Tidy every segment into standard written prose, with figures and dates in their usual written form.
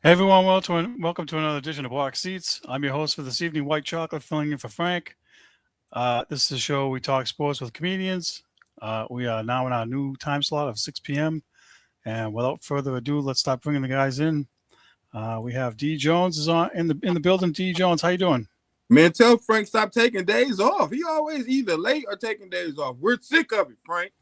Hey everyone, welcome to another edition of Box Seats. I'm your host for this evening, White Chocolate, filling in for Frank. This is a show we talk sports with comedians. We are now in our new time slot of 6 p.m. And without further ado, let's start bringing the guys in. We have D Jones is on in the building. D Jones, how you doing? Man, tell Frank stop taking days off. He always either late or taking days off. We're sick of it, Frank.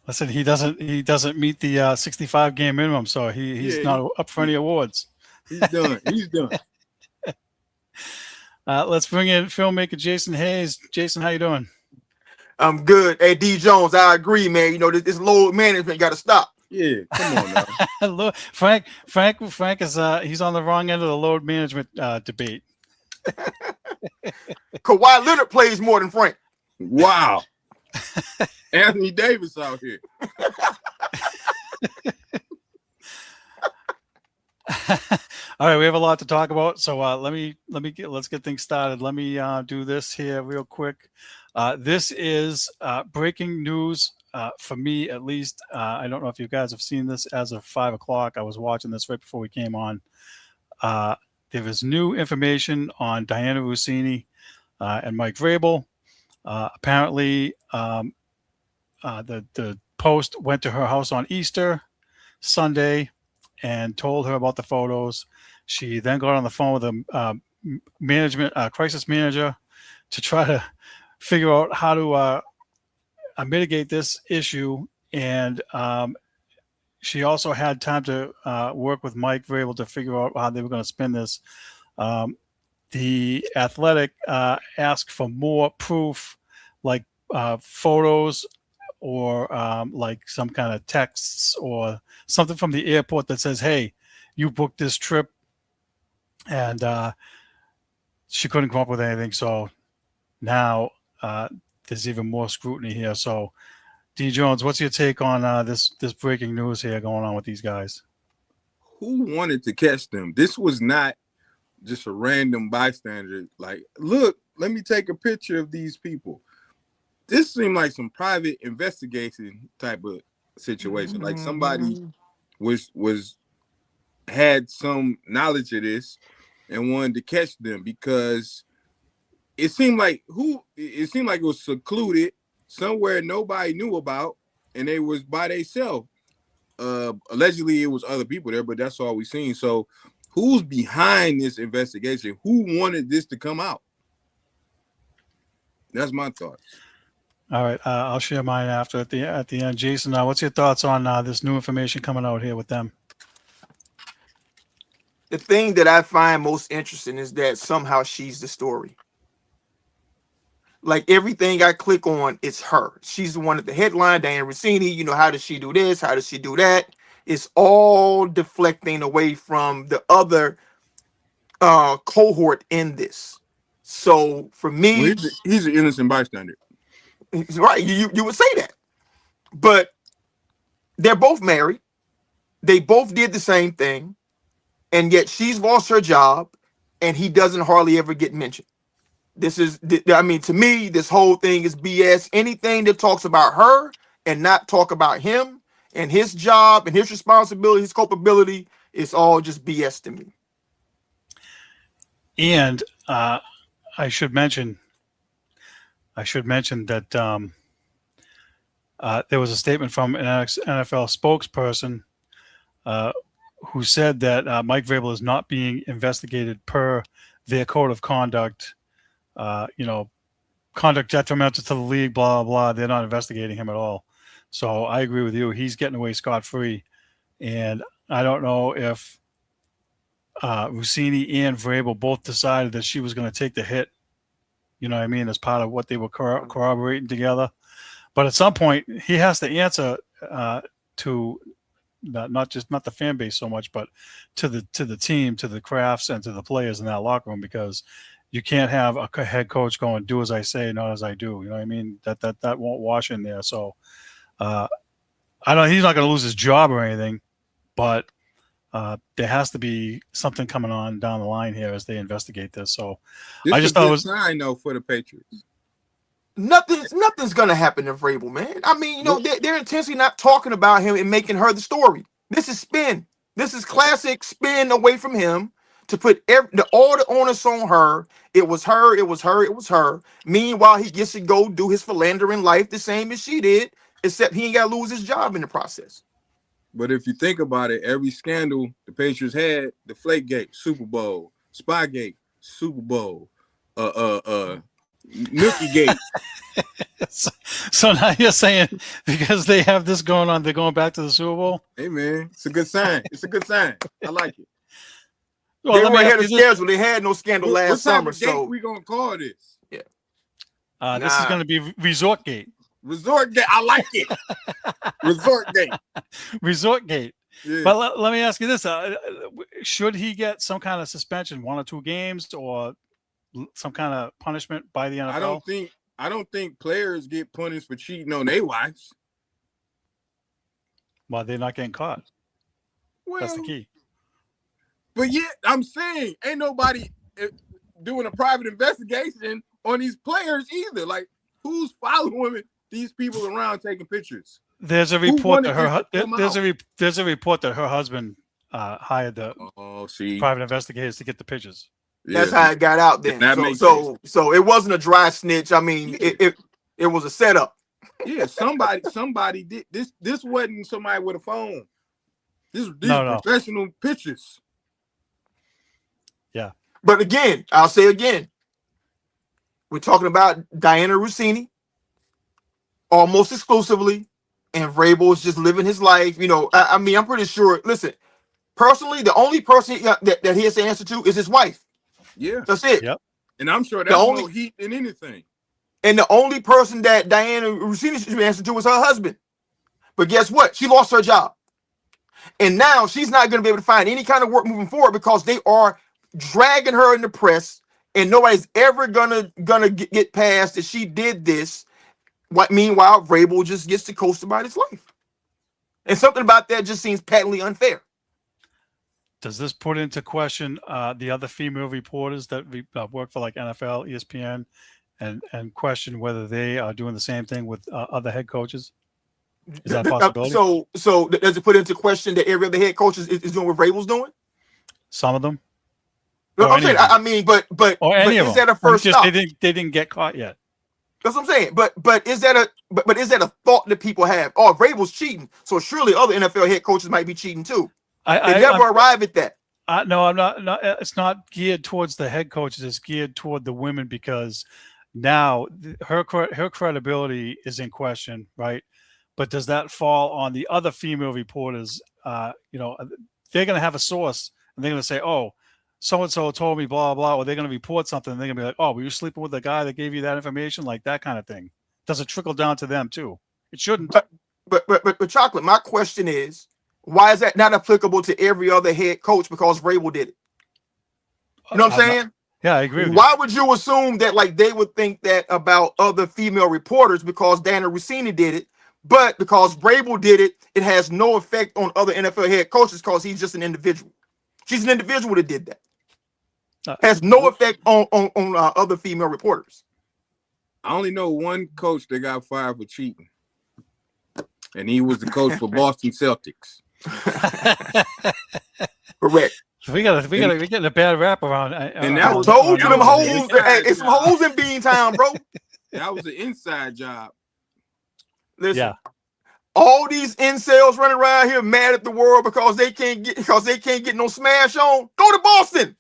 Listen, he doesn't meet the 65 game minimum, so he's Yeah, not up for any awards. he's done. He's done. Let's bring in filmmaker Jason Hayes. Jason, how you doing? I'm good. Hey, D Jones, I agree, man. You know, this load management got to stop. Yeah, come on now. Frank is he's on the wrong end of the load management debate. Kawhi Leonard plays more than Frank. Wow. Anthony Davis out here. All right, we have a lot to talk about, so let's get things started. Let me do this here real quick. This is breaking news for me, at least. I don't know if you guys have seen this as of 5 o'clock. I was watching this right before we came on. There is new information on Diana Rossini and Mike Vrabel. Apparently, the Post went to her house on Easter Sunday and told her about the photos. She then got on the phone with a management crisis manager to try to figure out how to mitigate this issue. And she also had time to work with Mike Vrabel to figure out how they were going to spin this. The Athletic asked for more proof, like photos or like some kind of texts or something from the airport that says, hey, you booked this trip. And she couldn't come up with anything. So now there's even more scrutiny here. So, D Jones, what's your take on this breaking news here going on with these guys? Who wanted to catch them? This was not just a random bystander. Like, look, let me take a picture of these people. This seemed like some private investigation type of situation. Like somebody was had some knowledge of this and wanted to catch them because it seemed like it was secluded somewhere nobody knew about, and they was by themselves. Allegedly, it was other people there, but that's all we seen. So, who's behind this investigation? Who wanted this to come out? That's my thoughts. All right, I'll share mine after at the end. Jason, what's your thoughts on this new information coming out here with them? The thing that I find most interesting is that somehow she's the story. Like everything I click on, it's her. She's the one at the headline, Diana Rossini. You know, how does she do this? How does she do that? It's all deflecting away from the other cohort in this. So for me, Well, he's an innocent bystander. right, you would say that. But they're both married. They both did the same thing. And yet she's lost her job and he doesn't hardly ever get mentioned. To me, this whole thing is BS. Anything that talks about her and not talk about him and his job and his responsibility, his culpability, it's all just BS to me. And I should mention that there was a statement from an NFL spokesperson who said that Mike Vrabel is not being investigated per their code of conduct. Conduct detrimental to the league, blah, blah, blah. They're not investigating him at all. So I agree with you. He's getting away scot-free. And I don't know if Rossini and Vrabel both decided that she was going to take the hit, you know what I mean, as part of what they were corroborating together. But at some point, he has to answer to not the fan base so much, but to the team, to the crafts, and to the players in that locker room, because you can't have a head coach going, do as I say, not as I do. You know what I mean? That won't wash in there. So I don't. He's not going to lose his job or anything, but there has to be something coming on down the line here as they investigate this. So I just thought it was a sign though for the Patriots. Nothing's gonna happen to Vrabel, man. I mean, they're intentionally not talking about him and making her the story. This is spin. This is classic spin away from him to put all the onus on her. It was her. It was her. It was her. Meanwhile, he gets to go do his philandering life the same as she did, except he ain't got to lose his job in the process. But if you think about it, every scandal the Patriots had, the Flakegate, Super Bowl, Spygate, Super Bowl, Nookie Gate. So now you're saying because they have this going on, they're going back to the Super Bowl? Hey man, it's a good sign. It's a good sign. I like it. Well, They let were me ahead ask of you this. schedule. They had no scandal last What type summer, of gate so we gonna call this? This is Nah. going to be Resort Gate. Resort Gate. I like it. Resort Gate. Resort Gate. Yeah. But let me ask you this: should he get some kind of suspension, 1 or 2 games, or some kind of punishment by the NFL? I don't think players get punished for cheating on their wives. Well, they're not getting caught. Well, That's the key. But yet, I'm saying ain't nobody doing a private investigation on these players either. Like, who's following these people around taking pictures? There's a report that wanted this to come there's a report that her husband hired the see, private investigators to get the pictures. that's how it got out then. That makes So it wasn't a dry snitch. I mean, it was a setup. Yeah, somebody did this. This wasn't somebody with a phone. These No. professional pictures. Yeah. But again, I'll say again, we're talking about Diana Rossini almost exclusively, and Vrabel is just living his life. You know, I mean, I'm pretty sure. Listen, personally, the only person that he has to answer to is his wife. Yeah, that's it. Yep. And I'm sure that's more heat than anything. And the only person that Diana Rossini should answer to is her husband. But guess what? She lost her job. And now she's not going to be able to find any kind of work moving forward because they are dragging her in the press, and nobody's ever gonna get past that she did this. Meanwhile, Vrabel just gets to coast about his life. And something about that just seems patently unfair. Does this put into question the other female reporters that work for like NFL, ESPN, and question whether they are doing the same thing with other head coaches? Is that a possibility? So does it put into question that every other head coach is doing what Vrabel's doing? Some of them. No, I'm saying, I mean, but is that a first stop? They didn't get caught yet. That's what I'm saying. But is that a thought that people have? Oh, Vrabel's cheating, so surely other NFL head coaches might be cheating too. They never arrive at that. No, I'm not. It's not geared towards the head coaches. It's geared toward the women because now her credibility is in question, right? But does that fall on the other female reporters? They're going to have a source, and they're going to say, "Oh, so and so told me blah blah," or they're going to report something, and they're going to be like, "Oh, were you sleeping with the guy that gave you that information?" Like that kind of thing. Does it trickle down to them too? It shouldn't. But Chocolate, my question is, why is that not applicable to every other head coach? Because Vrabel did it. You know what I'm saying? Yeah, I agree with Why would you assume that like they would think that about other female reporters because Diana Rossini did it, but because Vrabel did it, it has no effect on other NFL head coaches because he's just an individual. She's an individual that did that. Has no effect on other female reporters. I only know one coach that got fired for cheating, and he was the coach for Boston Celtics. Correct. So we're getting a bad rap around. And that was told you them hoes. It's some hoes in Beantown, bro. That was an inside job. Listen, yeah. All these incels running around here mad at the world because they can't get no smash on. Go to Boston.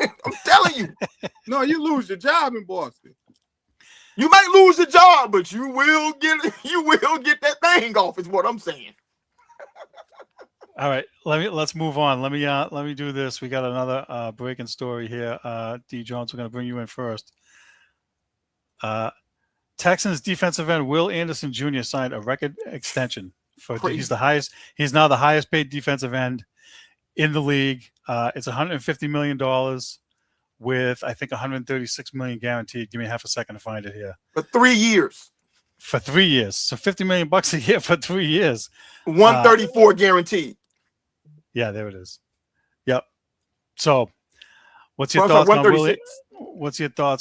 I'm telling you. No, you lose your job in Boston. You might lose your job, but you will get that thing off, is what I'm saying. All right, let's move on. Let me do this. We got another breaking story here. D. Jones, we're going to bring you in first. Texans defensive end Will Anderson Jr. signed a record extension for he's now the highest paid defensive end in the league. It's $150 million with I think $136 million guaranteed. Give me half a second to find it here. For 3 years. For 3 years. So $50 million a year for 3 years. 134 guaranteed. Yeah, there it is. Yep. So what's your thoughts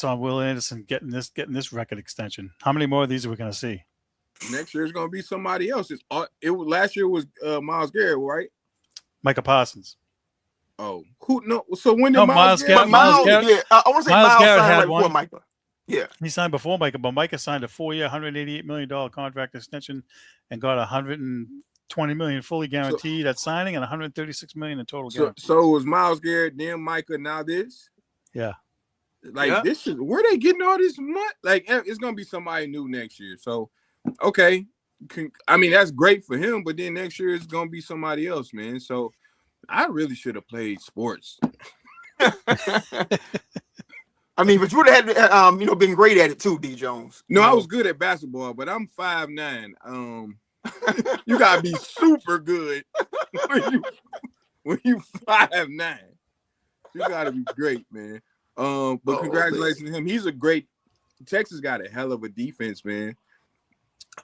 on Will Anderson getting this record extension? How many more of these are we going to see? Next year is going to be somebody else. Last year was Myles Garrett, right? Micah Parsons. Oh, who no? So when did No, Miles Myles Garrett? But Myles Miles, Garrett- yeah, I want to say Myles Miles Garrett signed had right before one. Micah. Yeah. He signed before Micah, but Micah signed a 4-year, $188 million contract extension and got $120 million fully guaranteed at signing and $136 million in total guaranteed. So it was Miles Garrett, then Micah, now this. Yeah. Like Yeah. this is where they getting all this money. Like it's gonna be somebody new next year. So, okay, I mean that's great for him, but then next year it's gonna be somebody else, man. So I really should have played sports. I mean, but you would have had, been great at it too, D. Jones. No, I was good at basketball, but I'm 5'9". You gotta be super good when you 5'9". You gotta be great, man. But congratulations to him. He's a great. Texas got a hell of a defense, man.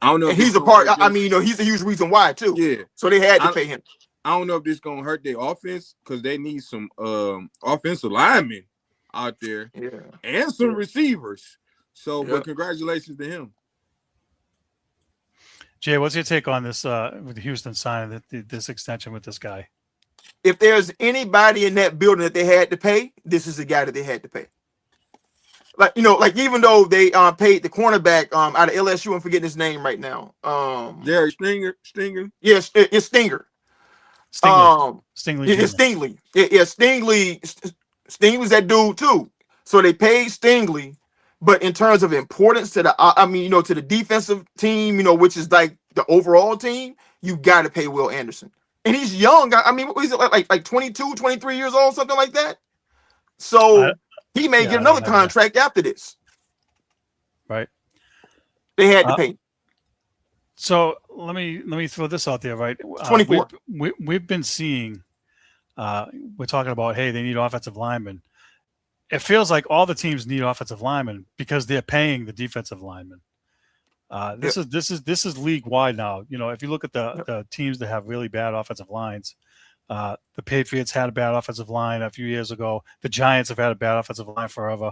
I don't know. And he's a part. I mean, he's a huge reason why too. Yeah. So they had to pay him. I don't know if this gonna hurt their offense because they need some offensive linemen out there, and some receivers. So, but congratulations to him. Jay, what's your take on this with Houston signing this extension with this guy? If there's anybody in that building that they had to pay, this is the guy that they had to pay. Like even though they paid the cornerback out of LSU, I'm forgetting his name right now. Derek Stinger. Yes, it's Stinger. Stingley. Stingley. Yeah, Stingley's that dude too. So they paid Stingley, but in terms of importance to the, to the defensive team, which is like the overall team, you got to pay Will Anderson. And he's young. I mean, what is it, like 22, 23 years old, something like that? So he may get another contract after this. Right. They had to pay. So let me throw this out there, right? 24. We've been seeing, we're talking about, hey, they need offensive linemen. It feels like all the teams need offensive linemen because they're paying the defensive linemen. This is league wide now. If you look at the teams that have really bad offensive lines, the Patriots had a bad offensive line a few years ago. The Giants have had a bad offensive line forever.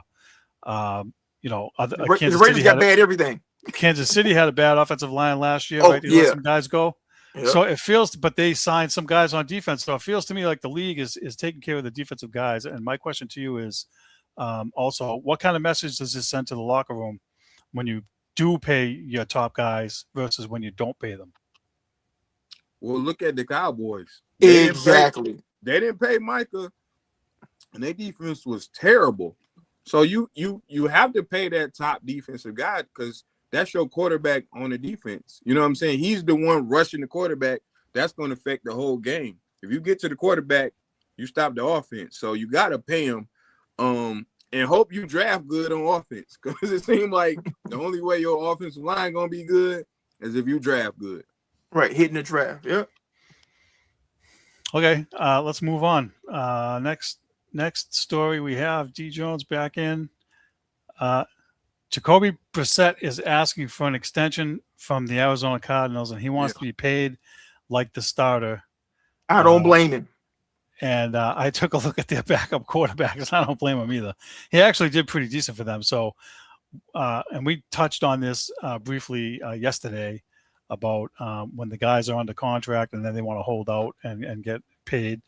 The Raiders got bad everything. Kansas City had a bad offensive line last year, right? They let some guys go. Yeah. So it feels, but they signed some guys on defense. So it feels to me like the league is taking care of the defensive guys. And my question to you is also, what kind of message does this send to the locker room when you do pay your top guys versus when you don't pay them? Well, look at the Cowboys. Exactly. They didn't pay Micah, and their defense was terrible. So you have to pay that top defensive guy because that's your quarterback on the defense. You know what I'm saying? He's the one rushing the quarterback. That's going to affect the whole game. If you get to the quarterback, you stop the offense. So you got to pay him and hope you draft good on offense because it seems like the only way your offensive line going to be good is if you draft good. Right, hitting the draft. Yeah. Okay, let's move on. Next story we have D. Jones back in. Jacoby Brissett is asking for an extension from the Arizona Cardinals, and he wants to be paid like the starter. I don't blame him. And I took a look at their backup quarterbacks. I don't blame him either. He actually did pretty decent for them. So, and we touched on this briefly yesterday about when the guys are under contract and then they want to hold out and get paid,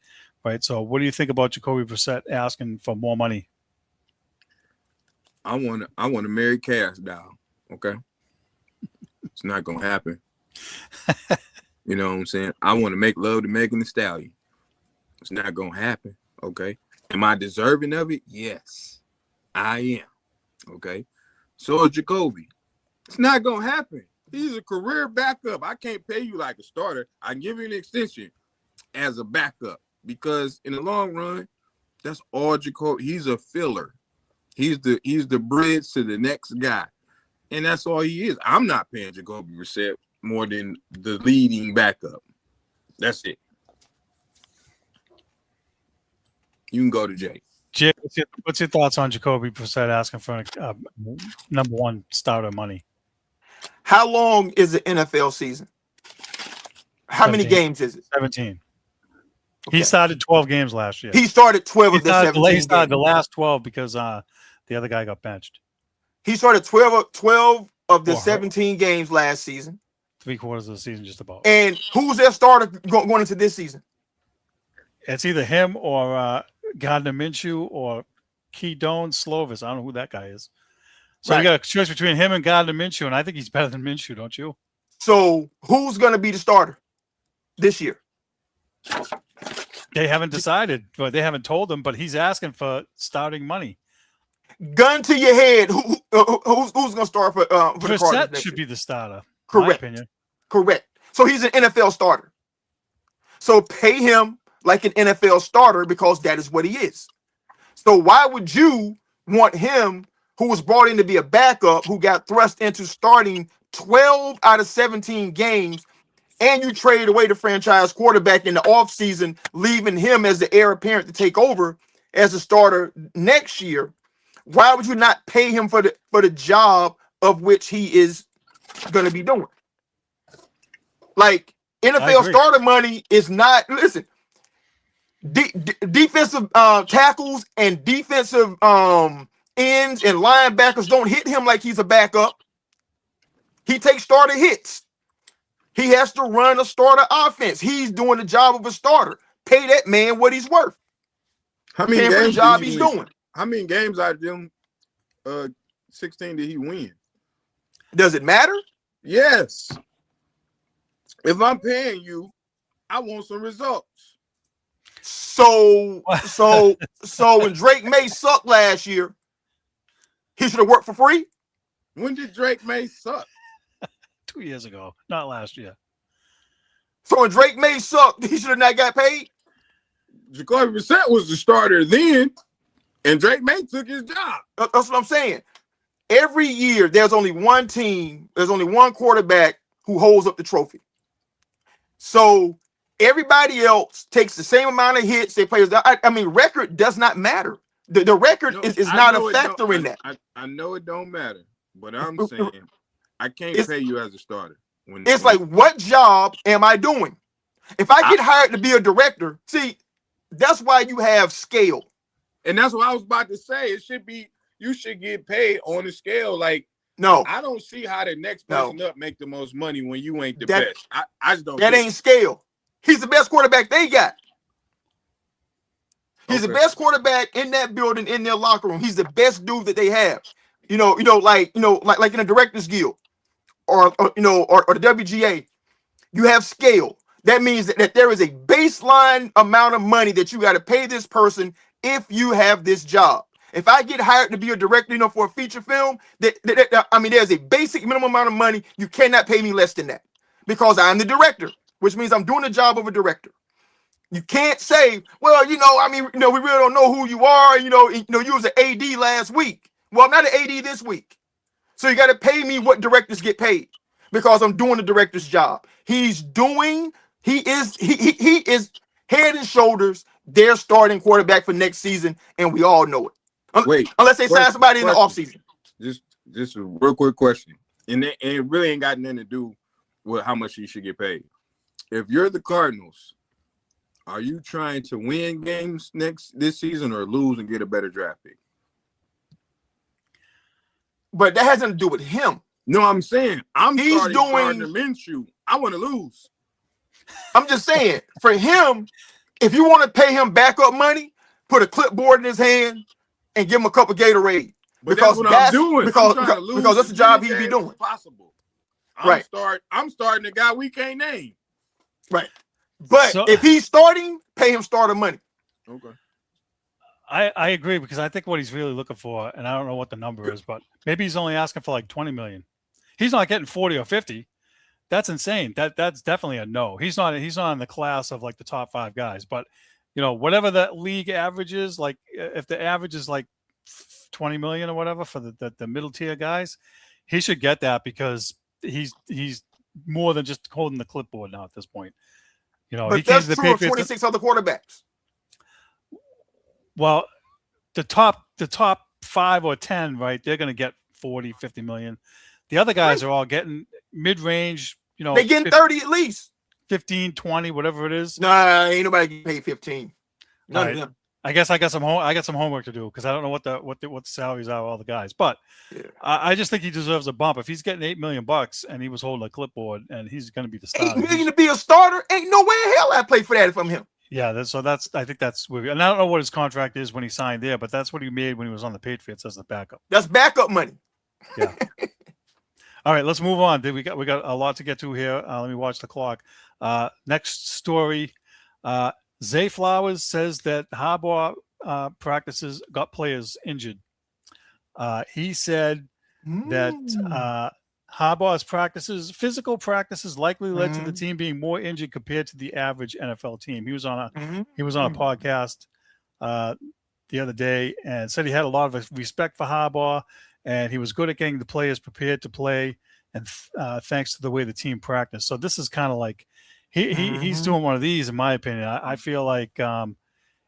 right? So what do you think about Jacoby Brissett asking for more money? I want to marry Cash down, okay? It's not going to happen. You know what I'm saying? I want to make love to Megan Thee Stallion. It's not going to happen, okay? Am I deserving of it? Yes, I am, okay? So is Jacoby. It's not going to happen. He's a career backup. I can't pay you like a starter. I give you an extension as a backup because in the long run, that's all Jacoby. He's a filler. He's the bridge to the next guy, and that's all he is. I'm not paying Jacoby Brissett more than the leading backup. That's it. You can go to Jay. Jay, what's your thoughts on Jacoby Brissett asking for number one starter money? How long is the NFL season? How 17. Many games is it? 17. Okay. He started 12 games last year. He started 12 of the 17. He started the last 12 because the other guy got benched. He started 12 of the 17 games last season. 3/4 of the season, just about. And who's their starter going into this season? It's either him or Gardner Minshew or Keydone Slovis. I don't know who that guy is. So you Right. got a choice between him and Gardner Minshew, and I think he's better than Minshew, don't you? So who's going to be the starter this year? They haven't decided, but they haven't told him. But he's asking for starting money. Gun to your head. Who's going to start for the Cardinals Brissett next should year? be the starter. Correct. My opinion. Correct. So he's an NFL starter. So pay him like an NFL starter because that is what he is. So why would you want him, who was brought in to be a backup, who got thrust into starting 12 out of 17 games, and you traded away the franchise quarterback in the offseason, leaving him as the heir apparent to take over as a starter next year? Why would you not pay him for the job of which he is going to be doing? Like, NFL starter money is not, listen, defensive tackles and defensive ends and linebackers don't hit him like he's a backup. He takes starter hits. He has to run a starter offense. He's doing the job of a starter. Pay that man what he's worth. How many games for the job he's doing? How many games out of them 16 did he win? Does it matter? Yes. If I'm paying you, I want some results. So when Drake May sucked last year, he should have worked for free? When did Drake May suck? 2 years ago, not last year. So when Drake May sucked, he should have not got paid? Jacoby Brissett was the starter then, and Drake May took his job. That's what I'm saying. Every year, there's only one team, there's only one quarterback who holds up the trophy. So everybody else takes the same amount of hits they play. I mean, record does not matter. The record is not a factor in that. I know it don't matter, but I'm saying I can't pay you as a starter. It's like, what job am I doing? If I get hired to be a director, see, that's why you have scale. And that's what I was about to say. It should be, you should get paid on the scale. Like, no, I don't see how the next person up make the most money when you ain't the that, best. I just don't. That ain't scale. He's the best quarterback they got. He's the best quarterback in that building, in their locker room. He's the best dude that they have. Like in a director's guild or the WGA, you have scale. That means that there is a baseline amount of money that you got to pay this person if you have this job. If I get hired to be a director, for a feature film, there's a basic minimum amount of money. You cannot pay me less than that because I'm the director, which means I'm doing the job of a director. You can't say, well, we really don't know who you are. You was an AD last week. Well, I'm not an AD this week. So you got to pay me what directors get paid because I'm doing the director's job. He is head and shoulders their starting quarterback for next season, and we all know it. Unless they sign somebody in the offseason. Just a real quick question. And it really ain't got nothing to do with how much you should get paid. If you're the Cardinals, are you trying to win games this season or lose and get a better draft pick? But that has nothing to do with him. No, I'm saying he's starting to Minshew. I want to lose. I'm just saying, for him, if you want to pay him backup money, put a clipboard in his hand and give him a cup of Gatorade. But that's what I'm doing. Because that's the job he'd be doing. Possible. Right. I'm starting a guy we can't name. Right. But if he's starting, pay him starter money. Okay. I agree because I think what he's really looking for, and I don't know what the number is, but maybe he's only asking for like 20 million. He's not getting 40 or 50. That's insane. That's definitely a no. He's not in the class of like the top 5 guys, but whatever the league average is, like if the average is like 20 million or whatever for the middle tier guys, he should get that because he's more than just holding the clipboard now at this point. But he that's true of 26 other quarterbacks. Well, the top 5 or 10, right? They're going to get 40, 50 million. The other guys are all getting mid-range, they getting 30 at least. 15, 20, whatever it is. Nah, ain't nobody getting paid 15. None of them. I guess I got some homework to do because I don't know what the salaries are of all the guys. But yeah. I just think he deserves a bump. If he's getting $8 million and he was holding a clipboard and he's going to be the starter. $8 million to be a starter? Ain't no way in hell I play for that if I'm him. Yeah, I think that's where, and I don't know what his contract is when he signed there, but that's what he made when he was on the Patriots as the backup. That's backup money. Yeah. All right, let's move on. We got a lot to get to here. Let me watch the clock. Next story. Zay Flowers says that Harbaugh practices got players injured. He said that Harbaugh's physical practices, likely led to the team being more injured compared to the average NFL team. He was on a podcast the other day and said he had a lot of respect for Harbaugh, and he was good at getting the players prepared to play, and thanks to the way the team practiced. So this is kind of like he's doing one of these, in my opinion. I feel like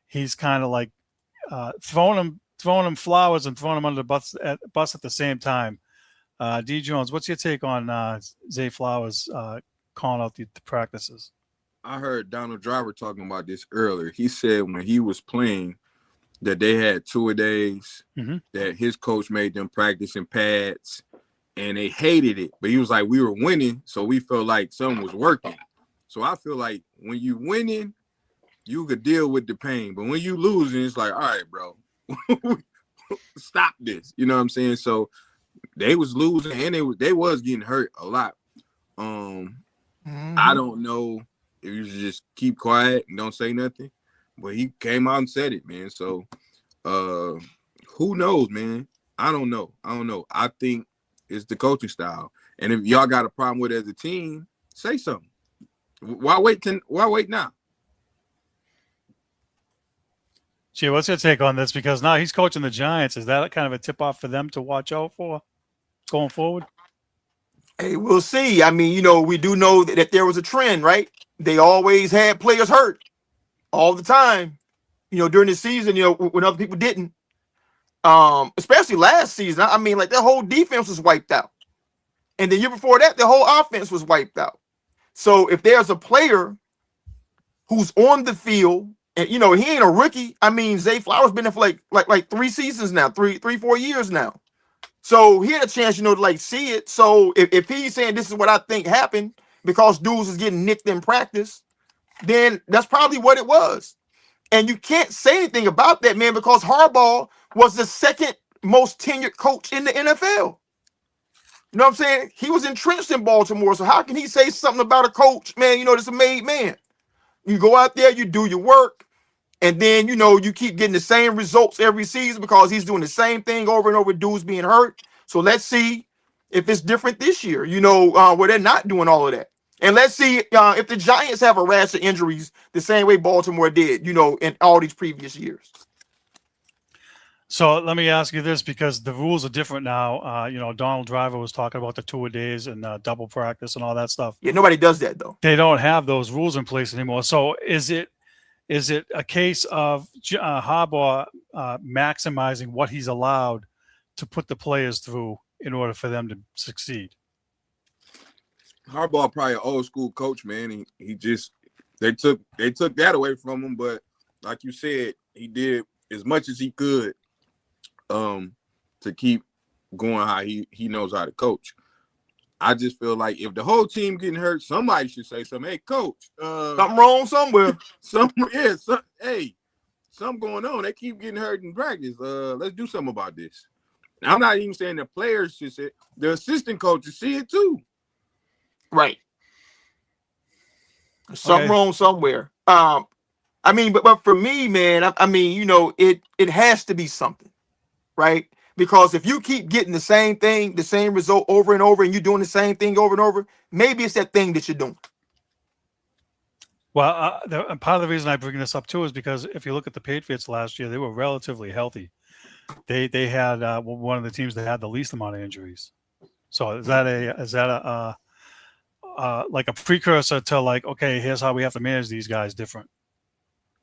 he's kind of like throwing him flowers and throwing him under the bus at the same time. D. Jones, what's your take on Zay Flowers calling out the practices? I heard Donald Driver talking about this earlier. He said when he was playing that they had 2-a-days, that his coach made them practice in pads, and they hated it. But he was like, we were winning, so we felt like something was working. So I feel like when you winning, you could deal with the pain. But when you losing, it's like, all right, bro, stop this. You know what I'm saying? So they was losing, and they was getting hurt a lot. I don't know if you should just keep quiet and don't say nothing, but he came out and said it, man. So who knows, man? I don't know. I think it's the coaching style. And if y'all got a problem with it as a team, say something. Why wait now? Gee, what's your take on this? Because now he's coaching the Giants. Is that kind of a tip-off for them to watch out for going forward? Hey, we'll see. I mean, we do know that there was a trend, right? They always had players hurt all the time, during the season, when other people didn't. Especially last season. I mean, like, their whole defense was wiped out. And the year before that, the whole offense was wiped out. So if there's a player who's on the field, and he ain't a rookie. I mean, Zay Flowers been there for like 3 seasons now, 4 years now. So he had a chance, to like see it. So if he's saying this is what I think happened because dudes is getting nicked in practice, then that's probably what it was. And you can't say anything about that, man, because Harbaugh was the second most tenured coach in the NFL. You know what I'm saying? He was entrenched in Baltimore. So how can he say something about a coach, man, that's a made man? You go out there, you do your work, and then, you keep getting the same results every season because he's doing the same thing over and over, dudes being hurt. So let's see if it's different this year, where they're not doing all of that. And let's see if the Giants have a rash of injuries the same way Baltimore did, in all these previous years. So let me ask you this, because the rules are different now. Donald Driver was talking about the 2-a-days and double practice and all that stuff. Yeah, nobody does that, though. They don't have those rules in place anymore. So is it a case of Harbaugh maximizing what he's allowed to put the players through in order for them to succeed? Harbaugh probably an old school coach, man. He just they took that away from him, but like you said, he did as much as he could to keep going how he knows how to coach. I just feel like if the whole team getting hurt, somebody should say something. Hey, coach, something wrong somewhere. Something going on. They keep getting hurt in practice. Let's do something about this. I'm not even saying the players should say it. The assistant coaches see it too. Right. Something wrong somewhere. But for me, man, it has to be something, right? Because if you keep getting the same thing, the same result over and over, and you're doing the same thing over and over, maybe it's that thing that you're doing. Well, part of the reason I bring this up too is because if you look at the Patriots last year, they were relatively healthy. They had one of the teams that had the least amount of injuries. So is that like a precursor to like, okay, here's how we have to manage these guys different?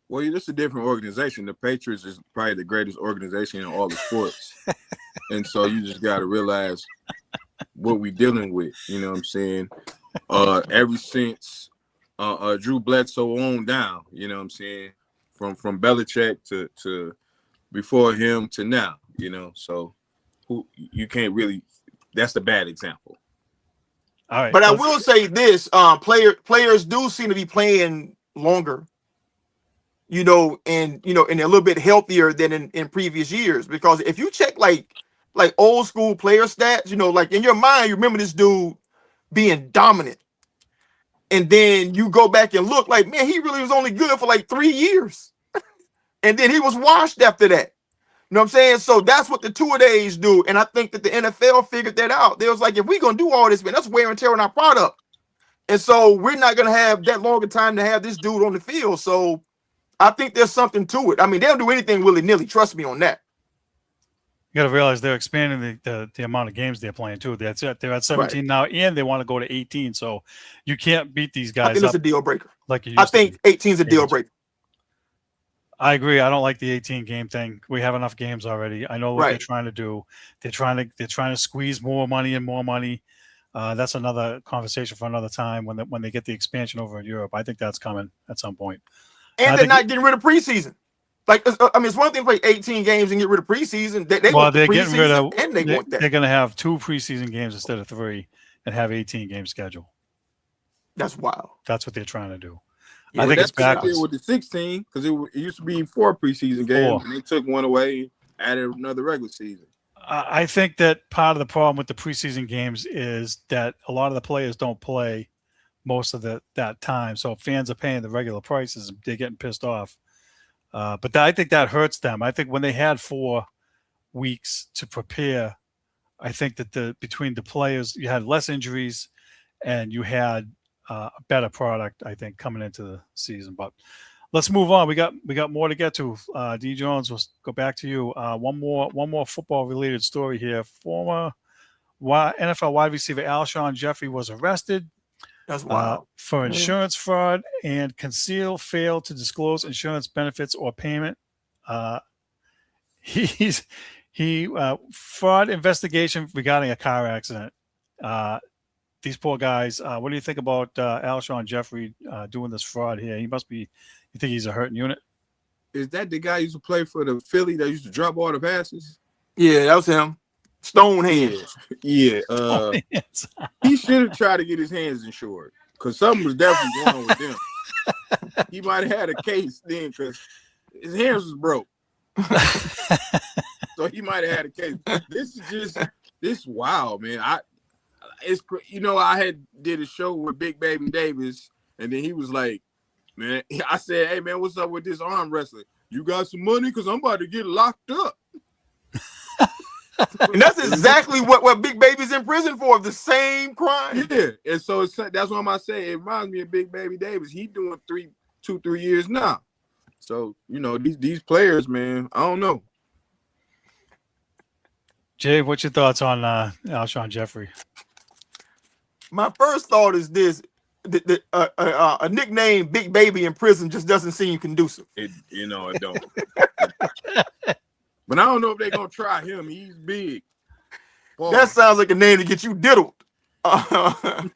Well, it's a different organization. The Patriots is probably the greatest organization in all the sports. And so you just got to realize what we're dealing with. You know what I'm saying? Ever since Drew Bledsoe on down, you know what I'm saying? From Belichick to before him to now, So you can't really – that's the bad example. All right. But I will say this, players do seem to be playing longer and they're a little bit healthier than in previous years. Because if you check like old school player stats, like in your mind, you remember this dude being dominant. And then you go back and look like, man, he really was only good for like 3 years. And then he was washed after that. You know what I'm saying? So that's what the two-a-days do. And I think that the NFL figured that out. They was like, if we're going to do all this, man, that's wear and tear on our product. And so we're not going to have that long a time to have this dude on the field. So I think there's something to it. I mean, they don't do anything willy-nilly. Trust me on that. You got to realize they're expanding the amount of games they're playing too. That's it. They're at 17 now, and they want to go to 18. So you can't beat these guys. I think it's a deal breaker. Like you I think 18 is a deal breaker. I agree. I don't like the 18 game thing. We have enough games already. I know what they're trying to do. They're trying to squeeze more money and more money. That's another conversation for another time when they get the expansion over in Europe. I think that's coming at some point. And they're not getting rid of preseason. Like, I mean, it's one thing to play 18 games and get rid of preseason. They want the getting rid of, and they want that. They're going to have 2 preseason games instead of 3 and have 18 game schedule. That's wild. That's what they're trying to do. Yeah, I think it's backwards. With the 16, because it used to be 4 preseason games, and they took one away, added another regular season. I think that part of the problem with the preseason games is that a lot of the players don't play most of that time. So if fans are paying the regular prices, they're getting pissed off. But I think that hurts them. I think when they had 4 weeks to prepare, I think that between the players, you had less injuries and you had a better product, I think, coming into the season. But let's move on. We got more to get to. D. Jones, we'll go back to you. One more football related story here. Former NFL wide receiver Alshon Jeffrey was arrested. That's wild. For insurance fraud and failed to disclose insurance benefits or payment. Fraud investigation regarding a car accident. These poor guys. What do you think about Alshon Jeffrey doing this fraud here? He must be. You think he's a hurting unit? Is that the guy who used to play for the Philly that used to drop all the passes? Yeah, that was him. Stone hands. Yeah. He should have tried to get his hands insured because something was definitely going on with him. He might have had a case then because his hands was broke. So he might have had a case. This wild, man. I had did a show with Big Baby Davis, and then he was like, man, I said, hey, man, what's up with this arm wrestling? You got some money? Because I'm about to get locked up. And that's exactly what Big Baby's in prison for, the same crime. Yeah, and so that's what I'm saying. It reminds me of Big Baby Davis. He doing 2-3 years now. So, these players, man, I don't know. Jay, what's your thoughts on Alshon Jeffrey? My first thought is this. A nickname Big Baby in prison just doesn't seem conducive. It don't. But I don't know if they're gonna try him. He's big. Boy. That sounds like a name to get you diddled. To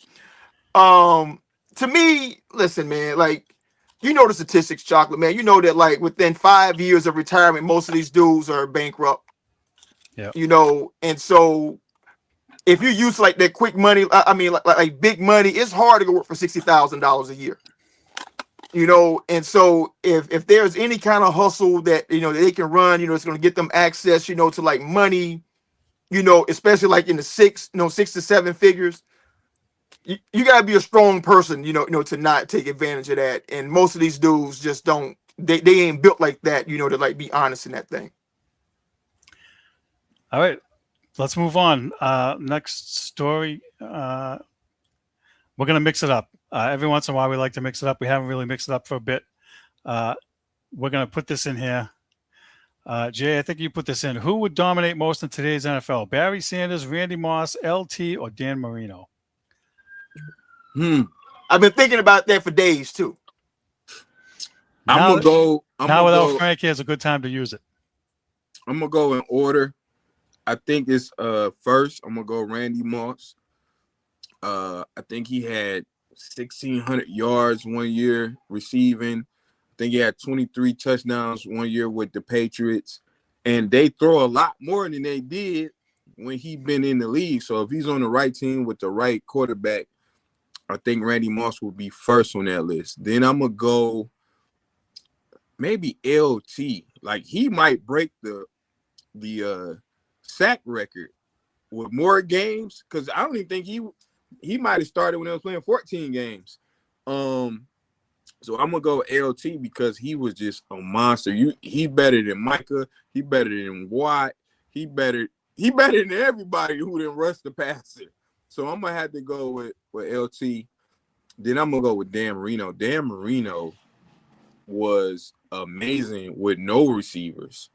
me, listen, man, like, the statistics, Chocolate, man. You know that, like, within 5 years of retirement, most of these dudes are bankrupt. Yeah. And so if you use like that quick money, I mean, like big money, it's hard to go work for $60,000 a year. And so if there's any kind of hustle that that they can run, it's going to get them access, to like money, especially like in the 6 to 7 figures. You got to be a strong person, to not take advantage of that. And most of these dudes just don't. They ain't built like that, to like be honest in that thing. All right, let's move on. Next story. We're gonna mix it up. Every once in a while, we like to mix it up. We haven't really mixed it up for a bit. We're going to put this in here. Jay, I think you put this in. Who would dominate most in today's NFL? Barry Sanders, Randy Moss, LT, or Dan Marino? I've been thinking about that for days, too. I'm going to go. Without Frank, here's a good time to use it. I'm going to go in order. I think it's first, I'm going to go Randy Moss. I think he had 1,600 yards one year receiving. I think he had 23 touchdowns one year with the Patriots. And they throw a lot more than they did when he been in the league. So if he's on the right team with the right quarterback, I think Randy Moss will be first on that list. Then I'm going to go maybe LT. Like he might break the sack record with more games because I don't even think he might have started when they was playing 14 games. So I'm gonna go with LT because he was just a monster. He better than Micah. He better than Watt. He better than everybody who didn't rush the passer. So I'm gonna have to go with LT. Then I'm gonna go with Dan Marino. Dan Marino was amazing with no receivers,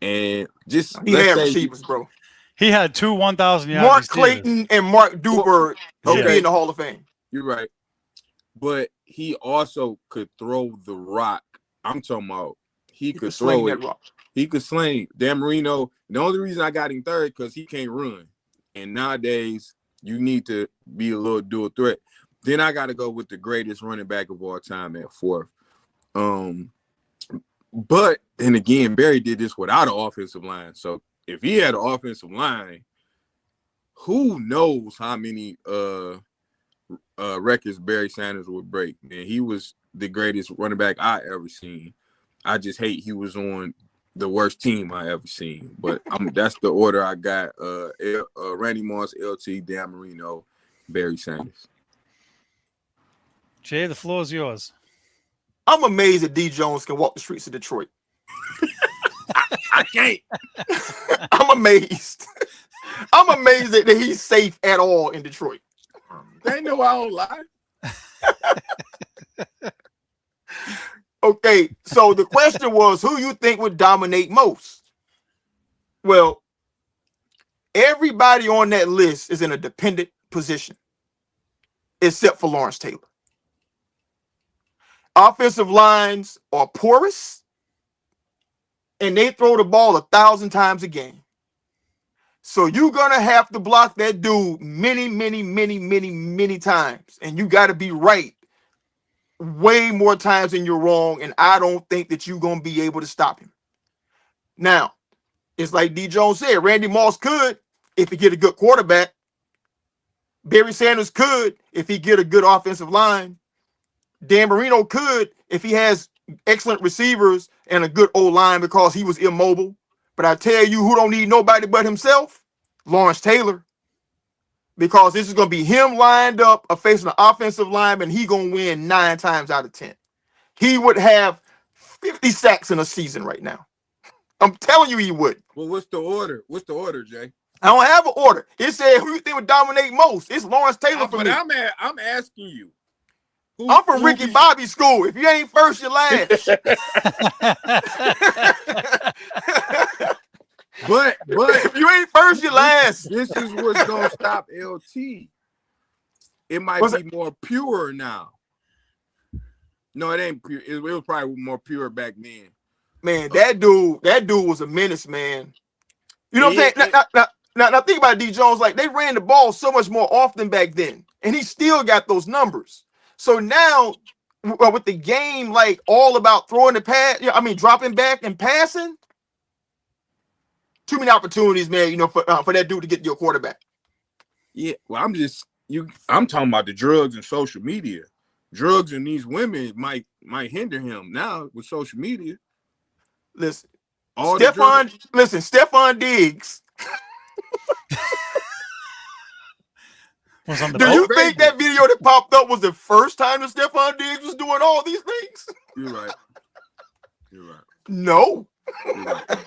and just He let's had say receivers, bro. He had 2 1,000 yard Mark receivers. Clayton and Mark Dubert will be in the Hall of Fame. You're right, but he also could throw the rock. I'm talking about he could throw it. He could sling. Dan Marino. The only reason I got him third because he can't run, and nowadays you need to be a little dual threat. Then I got to go with the greatest running back of all time at fourth. But then again, Barry did this without an offensive line. So if he had an offensive line, who knows how many records Barry Sanders would break. Man, he was the greatest running back I ever seen. I just hate he was on the worst team I ever seen. But that's the order I got. Randy Moss, LT, Dan Marino, Barry Sanders. Jay, the floor is yours. I'm amazed that D. Jones can walk the streets of Detroit. I can't. I'm amazed. I'm amazed that he's safe at all in Detroit. They know I don't lie. Okay, so the question was, who you think would dominate most? Well, everybody on that list is in a dependent position, except for Lawrence Taylor. Offensive lines are porous, and they throw the ball 1,000 times a game. So you're going to have to block that dude many, many, many, many, many times. And you got to be right way more times than you're wrong. And I don't think that you're going to be able to stop him. Now, it's like D. Jones said, Randy Moss could if he get a good quarterback. Barry Sanders could if he get a good offensive line. Dan Marino could if he has excellent receivers and a good O-line because he was immobile. But I tell you who don't need nobody but himself, Lawrence Taylor. Because this is going to be him lined up facing an offensive lineman. He going to win 9 times out of 10. He would have 50 sacks in a season right now. I'm telling you he would. Well, what's the order? What's the order, Jay? I don't have an order. It said who you think would dominate most. It's Lawrence Taylor for But me. I'm asking you. I'm from Ricky Bobby school. If you ain't first, you're last. But if you ain't first, you're last. This is what's gonna stop LT. It might be more pure now. No, it ain't pure. It was probably more pure back then. Man, that dude was a menace, man. You know what I'm saying? Now think about it, D. Jones. Like, they ran the ball so much more often back then, and he still got those numbers. So now, with the game like all about throwing the pass, dropping back and passing, too many opportunities, man. For that dude to get your quarterback. Yeah, well, I'm talking about the drugs and social media. Drugs and these women might hinder him now with social media. Listen, Stephon Diggs. Do you think that video that popped up was the first time that Stephon Diggs was doing all these things? You're right. No. You're right.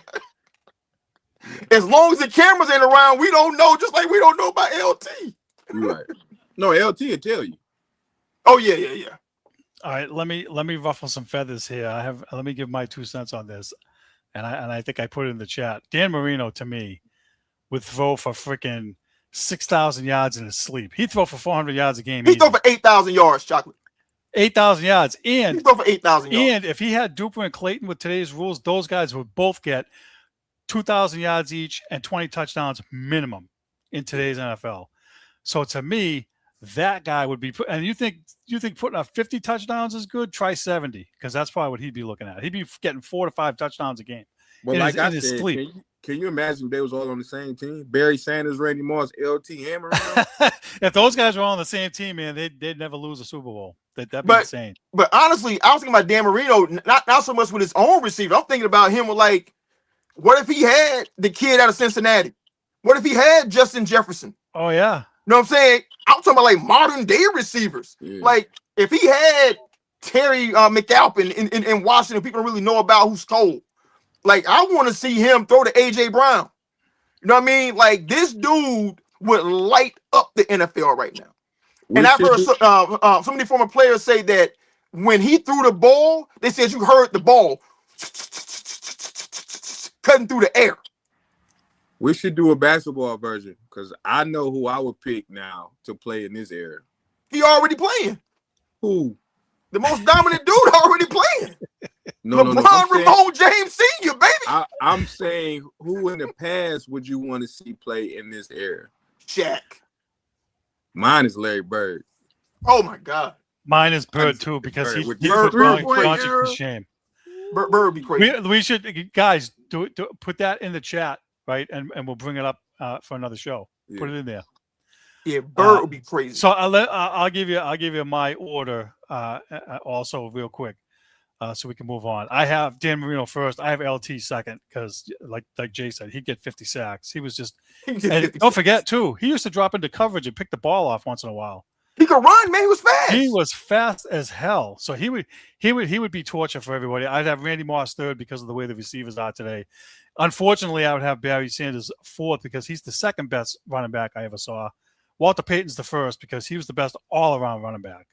As long as the cameras ain't around, we don't know, just like we don't know about LT. You're right. No, LT will tell you. Oh, yeah. All right, let me ruffle some feathers here. Let me give my 2 cents on this. And I think I put it in the chat. Dan Marino, to me, would throw for freaking 6,000 yards in his sleep. He'd throw for 400 yards a game. He'd throw for 8,000 yards, Chocolate. 8,000 yards. And he'd throw for 8,000 yards. And if he had Duper and Clayton with today's rules, those guys would both get 2,000 yards each and 20 touchdowns minimum in today's NFL. So to me, that guy would be – and you think putting up 50 touchdowns is good? Try 70, because that's probably what he'd be looking at. He'd be getting 4 to 5 touchdowns a game. Well, like I said, Can you imagine if they was all on the same team? Barry Sanders, Randy Moss, LT Hammer. If those guys were all on the same team, man, they'd never lose a Super Bowl. That'd be But- insane. But honestly, I was thinking about Dan Marino, not so much with his own receiver. I'm thinking about him with like, what if he had the kid out of Cincinnati? What if he had Justin Jefferson? Oh yeah. You know what I'm saying? I'm talking about like modern day receivers. Yeah. Like if he had Terry McAlpin in Washington, people don't really know about who's told. Like I want to see him throw to AJ Brown. You know what I mean? Like this dude would light up the NFL right now. And I've heard so many former players say that when he threw the ball, they said you heard the ball cutting through the air. We should do a basketball version because I know who I would pick now to play in this era. He already playing. Who? The most dominant dude already playing. No, LeBron Ramon James Sr., baby. I'm saying who in the past would you want to see play in this era? Shaq. Mine is Larry Bird. Oh my God. Mine is Bird too because he With put Bird Belichick era. to shame. Bird would be crazy. We should, guys, put that in the chat, right? And we'll bring it up for another show. Yeah. Put it in there. Yeah, Bird would be crazy. So I'll give you my order also real quick, so we can move on. I have Dan Marino first. I have LT second because, like Jay said, he'd get 50 sacks. He was just, and don't forget too, he used to drop into coverage and pick the ball off once in a while. He could run, man. He was fast. He was fast as hell. So he would be torture for everybody. I'd have Randy Moss third because of the way the receivers are today. Unfortunately, I would have Barry Sanders fourth because he's the second best running back I ever saw. Walter Payton's the first because he was the best all-around running back.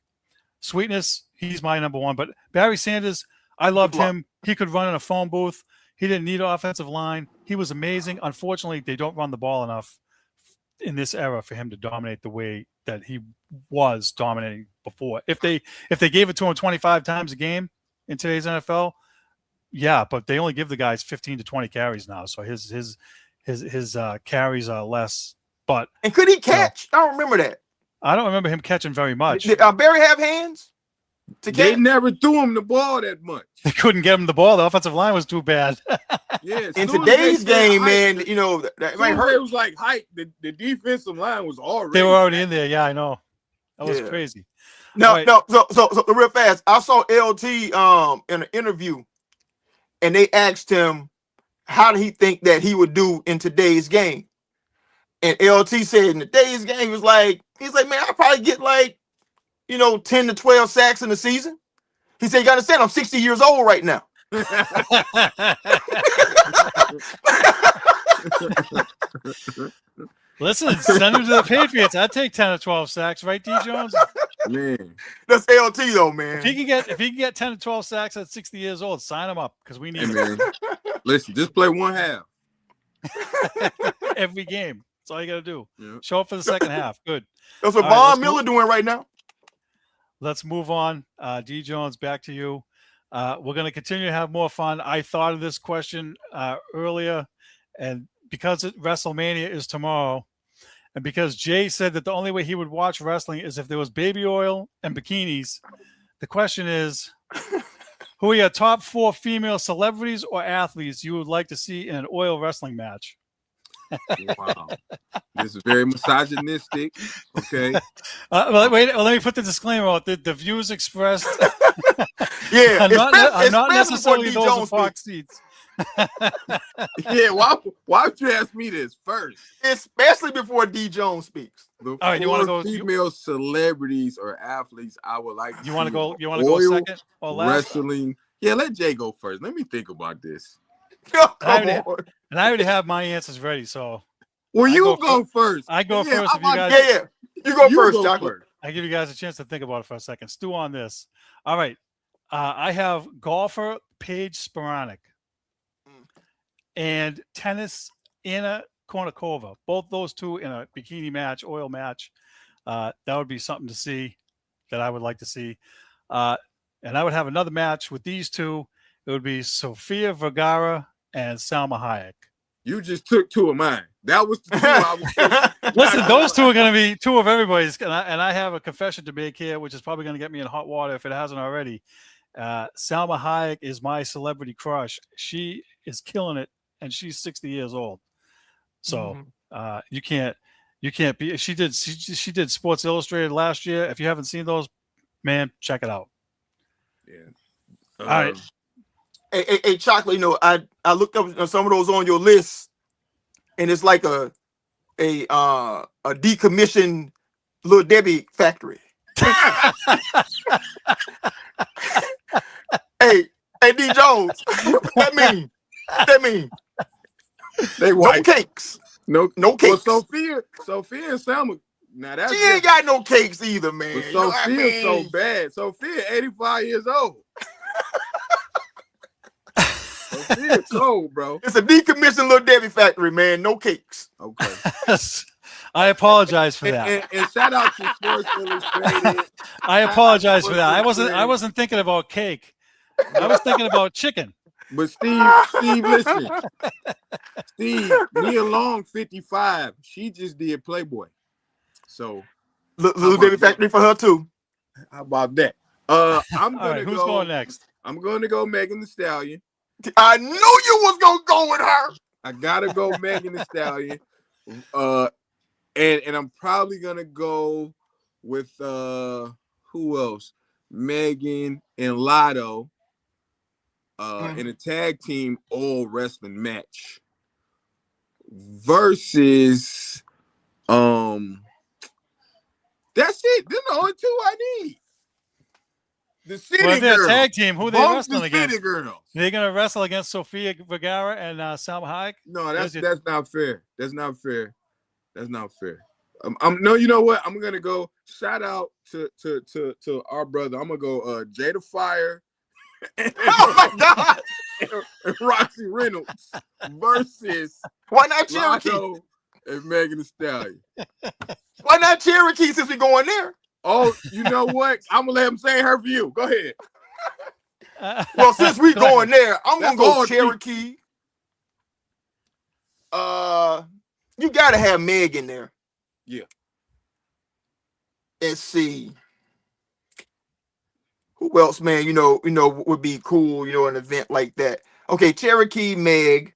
Sweetness, he's my number one. But Barry Sanders, I loved him. He could run in a phone booth. He didn't need offensive line. He was amazing. Unfortunately, they don't run the ball enough in this era for him to dominate the way that he was dominating before. If they gave it to him 25 times a game in today's NFL, yeah, but they only give the guys 15 to 20 carries now. So his carries are less. And could he catch? I don't remember that. I don't remember him catching very much. Did Barry have hands to They catch? never threw him the ball that much. They couldn't get him the ball. The offensive line was too bad. Yeah, In today's game, man, you know, that might It hurt. was like height. The defensive line was already. They were already in there. Yeah, I know. That was Yeah. crazy. No, Right. no. So real fast, I saw LT in an interview, and they asked him how did he think that he would do in today's game, and LT said in today's game he's like, man, I'll probably get like, 10 to 12 sacks in the season. He said, you gotta understand, I'm 60 years old right now. Listen, send him to the Patriots. I'd take 10 or 12 sacks, right, D Jones? Man, That's LT though, man. If he can get 10 to 12 sacks at 60 years old, sign him up because we need hey, man. Listen, just play one half. every game. That's all you got to do. Yeah. Show up for the second half. Good. That's what All right, Von let's Miller doing right now. Let's move on. D Jones, back to you. We're going to continue to have more fun. I thought of this question earlier, and because WrestleMania is tomorrow, and because Jay said that the only way he would watch wrestling is if there was baby oil and bikinis, the question is, who are your top 4 female celebrities or athletes you would like to see in an oil wrestling match? Wow, this is very misogynistic. Okay, Well, let me put the disclaimer out. The views expressed Yeah, are not especially necessarily before D. those Jones of Fox Seats. yeah. Why would you ask me this first? especially before D. Jones speaks. The All right, you wanna 4 go- female celebrities or athletes I would like. You want to go? You want to Oil go second or last? wrestling. Yeah, let Jay go first. Let me think about this. Oh, I come haven't- on. And I already have my answers ready, so Well, I you go go first. I go Yeah, first. I'm If you like, guys, Yeah. You go you first, go Chocolate. first. I give you guys a chance to think about it for a second. Stew on this. All right, I have golfer Paige Spiranac and tennis Anna Kournikova. Both those two in a bikini match, oil match. That would be something to see. That I would like to see. And I would have another match with these two. It would be Sofia Vergara and Salma Hayek. You just took 2 of mine. That was the 2 I was thinking. Listen, those two are going to be 2 of everybody's. And I have a confession to make here, which is probably going to get me in hot water if it hasn't already. Salma Hayek is my celebrity crush. She is killing it and she's 60 years old. So Mhm. you can't be. She did Sports Illustrated last year. If you haven't seen those, man, check it out. Yeah. All right. Hey, Chocolate, I looked up some of those on your list, and it's like a decommissioned Little Debbie factory. Hey, D Jones, what that mean? What that mean? They No white. cakes. No cakes. Well, Sophia and Selma. Now that's She ain't got no cakes either, man. But You know what I Sophia's so mean? bad. Sophia, 85 years old. Sophia's cold, bro. It's a decommissioned Little Debbie factory, man. No cakes. Okay. I apologize for that. And shout out to Sports Illustrated. I apologize for that. I wasn't thinking about cake. I was thinking about chicken. But Steve, listen. Steve, Nia Long, 55. She just did Playboy. So Little Debbie factory for her too. How about that? I'm All gonna right, who's going next? I'm gonna go Megan Thee Stallion. I knew you was gonna go with her. I gotta go Megan Thee Stallion. And I'm probably gonna go with who else? Megan and Lotto in a tag team all wrestling match versus that's it. They're the only two I need. The City Well, if they're Girls. a tag team, who are they Both wrestling the against? City Girls. They're going to wrestle against Sofia Vergara and Salma Hayek? No, that's not fair. That's not fair. That's not fair. No, you know what? I'm gonna go. Shout out to our brother. I'm gonna go Jada Fire. Oh my God! And Roxy Reynolds versus Why not Cherokee? Lotto and Megan Thee Stallion. Why not Cherokee since we going there? Oh, you know what? I'm gonna let him say her view. Go ahead. Well, since we going there, I'm That's gonna go hard, Cherokee. You gotta have Meg in there. Yeah. Let's see. Who else, man? Would be cool. An event like that. Okay, Cherokee, Meg.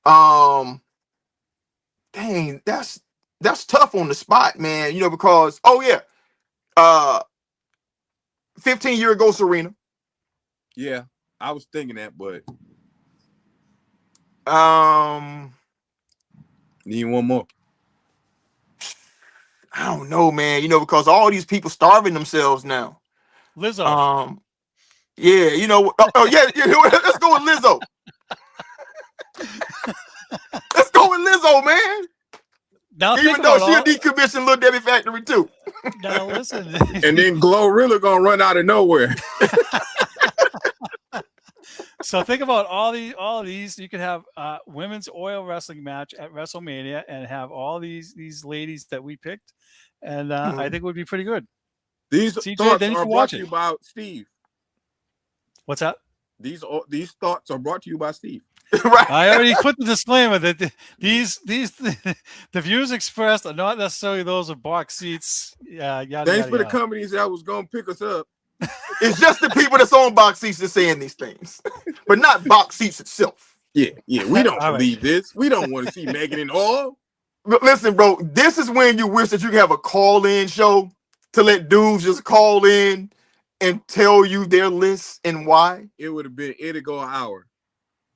Dang, that's tough on the spot, man. Because 15-year ago, Serena. Yeah, I was thinking that, but need one more. I don't know, man. Because all these people starving themselves now. Lizzo. Yeah, let's go with Lizzo. Let's go with Lizzo, man. Now, even though she a decommissioned Little Debbie factory too. Now listen. And then Glorilla gonna run out of nowhere. So think about all of these. You could have women's oil wrestling match at WrestleMania and have all these ladies that we picked, and I think it would be pretty good. These CJ, thoughts then you are can brought watch to it. you by Steve. What's that? These thoughts are brought to you by Steve. Right. I already put the disclaimer that these the views expressed are not necessarily those of box seats. Thanks for the companies that was gonna pick us up. It's just the people that's on box seats that's saying these things, but not box seats itself. Yeah. We don't All believe this. We don't want to see Megan in all. But listen, bro, this is when you wish that you could have a call-in show to let dudes just call in and tell you their lists and why. It'd go an hour.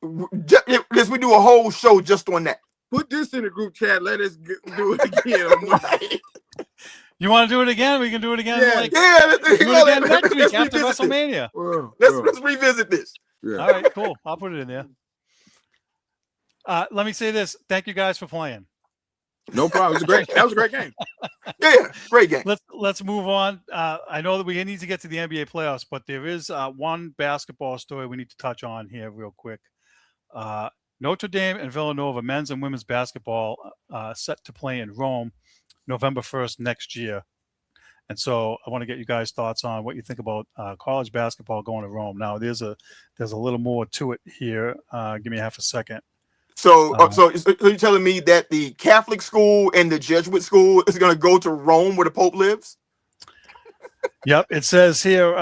Let's we do a whole show just on that. Put this in the group chat. Let us do it again. You want to do it again? We can do it again. Yeah, let's do it again next week after WrestleMania. Let's revisit this. Yeah. All right, cool. I'll put it in there. Let me say this. Thank you guys for playing. No problem. That was a great game. Yeah, great game. Let's move on. I know that we need to get to the NBA playoffs, but there is one basketball story we need to touch on here real quick. Notre Dame and Villanova men's and women's basketball set to play in Rome November 1st next year. And so I want to get you guys' thoughts on what you think about college basketball going to Rome. Now, there's a little more to it here. Give me half a second. So you're telling me that the Catholic school and the Jesuit school is going to go to Rome where the Pope lives? Yep, it says here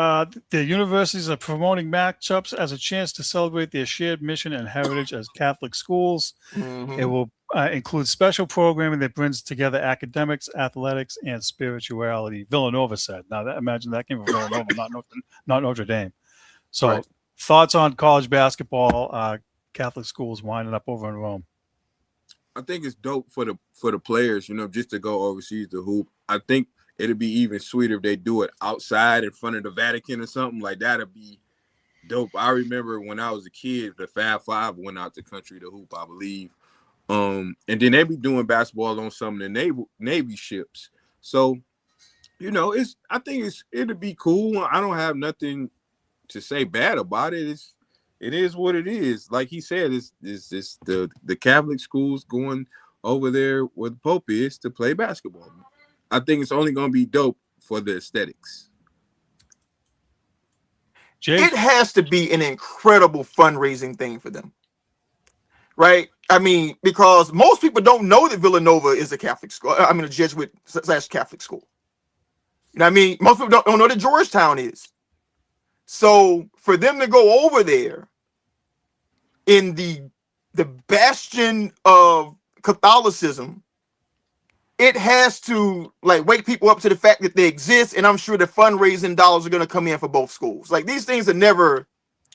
the universities are promoting matchups as a chance to celebrate their shared mission and heritage as Catholic schools. It will include special programming that brings together academics, athletics, and spirituality. Villanova said. Now, imagine that came from Villanova, not Notre Dame. So, Right. thoughts on college basketball? Catholic schools winding up over in Rome. I think it's dope for the players, just to go overseas to hoop. I think it'd be even sweeter if they do it outside in front of the Vatican or something like that. Would be dope. I remember when I was a kid, the Fab Five went out the country to hoop, I believe. And then they be doing basketball on some of the Navy ships. So, I think it'd be cool. I don't have nothing to say bad about it. It is what it is. Like he said, it's the Catholic schools going over there where the Pope is to play basketball. I think it's only going to be dope for the aesthetics. Jay? It has to be an incredible fundraising thing for them, right? I mean, because most people don't know that Villanova is a Catholic school. I mean, a Jesuit / Catholic school. You know what I mean? Most people don't know that Georgetown is. So for them to go over there in the bastion of Catholicism, it has to like wake people up to the fact that they exist, and I'm sure the fundraising dollars are going to come in for both schools. Like these things are never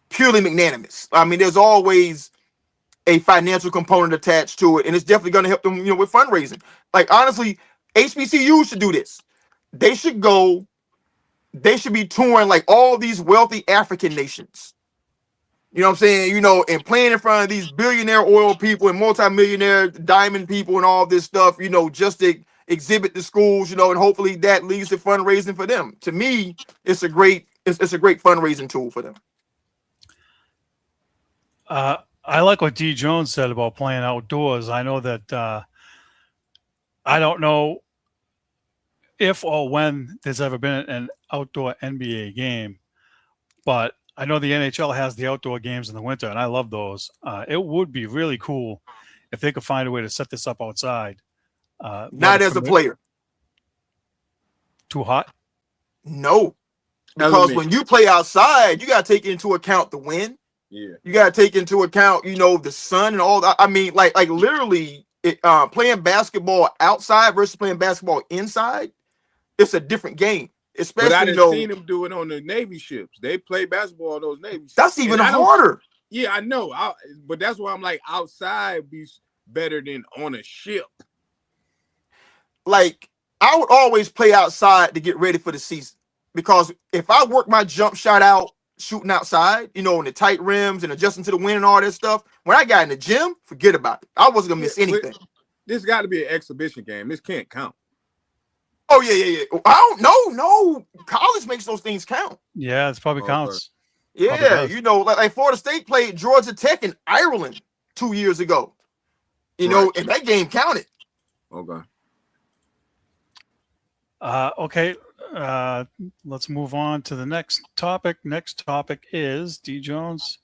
purely magnanimous. I mean, there's always a financial component attached to it, and it's definitely going to help them, with fundraising. Like honestly, HBCU should do this. They should go. They should be touring like all these wealthy African nations. You know what I'm saying? And playing in front of these billionaire oil people and multimillionaire diamond people and all this stuff, just to exhibit the schools, and hopefully that leads to fundraising for them. To me, it's a great fundraising tool for them. I like what D. Jones said about playing outdoors. I know that I don't know if or when there's ever been an outdoor NBA game, but I know the NHL has the outdoor games in the winter, and I love those. It would be really cool if they could find a way to set this up outside. Not as a player. Too hot? No. Because when you play outside, you got to take into account the wind. Yeah. You got to take into account, the sun and all that. I mean, like literally playing basketball outside versus playing basketball inside, it's a different game. Especially, but I didn't seen them do it on the Navy ships. They play basketball on those Navy ships. That's even harder. Yeah, I know. But that's why I'm like, outside be better than on a ship. Like, I would always play outside to get ready for the season. Because if I work my jump shot out shooting outside, in the tight rims and adjusting to the wind and all that stuff, when I got in the gym, forget about it. I wasn't going to miss anything. This got to be an exhibition game. This can't count. Oh, yeah. I don't know. No. College makes those things count. Yeah, it probably counts. Yeah, like Florida State played Georgia Tech in Ireland 2 years ago. And that game counted. Okay. Okay. Let's move on to the next topic. Next topic is D. Jones.